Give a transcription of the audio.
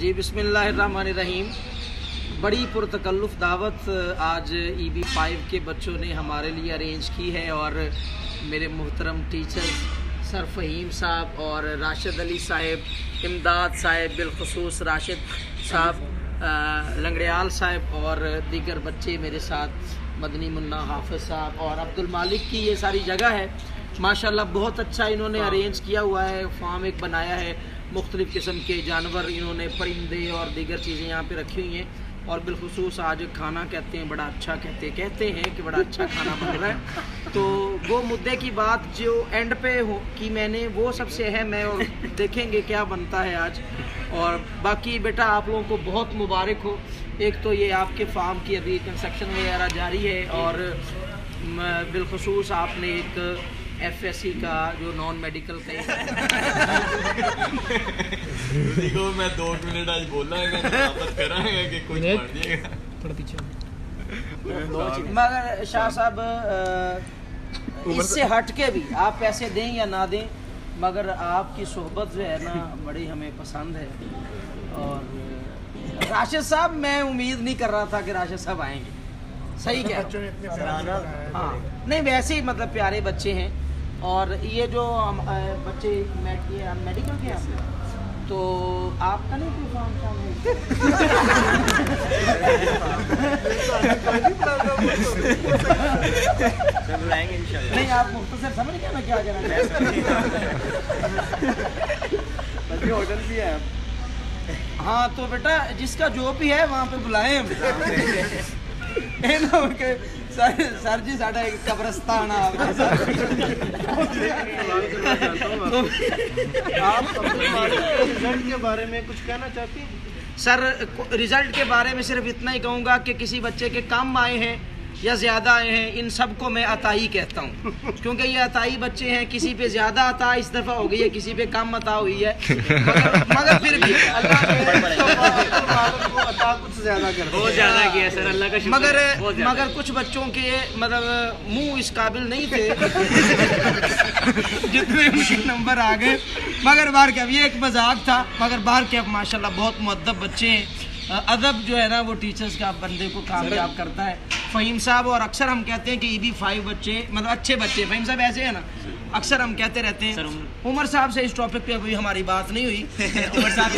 जी बिस्मिल्लाहिर्रहमानिर्रहीम। बड़ी पुरतकल्लुफ़ दावत आज EB5 के बच्चों ने हमारे लिए अरेंज की है और मेरे मोहतरम टीचर्स सर फ़हीम साहब और राशिद अली साहब, इमदाद साहब, बिलखुसूस राशिद साहब, लंगड़ियाल साहब और दीगर बच्चे मेरे साथ, मदनी मुन्ना, हाफिज़ साहब और अब्दुल मालिक की ये सारी जगह है। माशाल्लाह बहुत अच्छा इन्होंने अरेंज किया हुआ है, फार्म एक बनाया है, मुख्तलिफ़ किस्म के जानवर इन्होंने, परिंदे और दीगर चीज़ें यहाँ पे रखी हुई हैं। और बिलखुसूस आज खाना कहते हैं बड़ा अच्छा कहते हैं कि बड़ा अच्छा खाना बन रहा है। तो वो मुद्दे की बात जो एंड पे हो कि मैंने वो सबसे अहम है और देखेंगे क्या बनता है आज। और बाकी बेटा आप लोगों को बहुत मुबारक हो। एक तो ये आपके फार्म की अभी कंस्ट्रक्शन वगैरह जारी है और बिलखुसूस आपने एक FSC का जो नॉन मेडिकल का देखो मैं 2 मिनट आज बोलना है कि कुछ पढ़ दिएगा थोड़ा पीछे। मगर शाह साहब इससे हट के भी आप पैसे दें या ना दें, मगर आपकी सोहबत जो है ना बड़ी हमें पसंद है। और राशिद साहब मैं उम्मीद नहीं कर रहा था कि राशिद साहब आएंगे, सही क्या? हाँ नहीं वैसे ही मतलब प्यारे बच्चे हैं। और ये जो हम बच्चे मेडिकल के हैं तो आपका नहीं कोई फॉर्म नहीं, आप मुख्तसर समझ गए मैं क्या कहना होटल भी है। हाँ तो बेटा जिसका जो भी है वहाँ पे बुलाएं हम। सर जी साढ़ा एक कब्रस्तान आप रिजल्ट के बारे में कुछ कहना चाहती हैं? सर रिजल्ट के बारे में सिर्फ इतना ही कहूँगा कि किसी बच्चे के कम आए हैं या ज़्यादा आए हैं, इन सब को मैं अताई कहता हूँ, क्योंकि ये अताई बच्चे हैं। किसी पे ज़्यादा अता इस दफ़ा हो गई है, किसी पे कम अता हुई है, मगर फिर भी कुछ ज़्यादा कर बहुत ज़्यादा किया सर, अल्लाह का शुक्र। मगर कुछ बच्चों के मतलब मुंह इस काबिल नहीं थे जितने उनके नंबर आ गए। मगर बाहर के अब ये एक मजाक था, मगर बाहर के अब माशाल्लाह बहुत मुअद्दब बच्चे हैं। अदब जो है ना वो टीचर्स का बंदे को कामयाब करता है। फ़हीम साहब और अक्सर हम कहते हैं कि EB5 बच्चे मतलब अच्छे बच्चे, फ़हीम साहब ऐसे है ना, अक्सर हम कहते रहते हैं। उमर साहब से इस टॉपिक पे अभी हमारी बात नहीं हुई। उमर साहब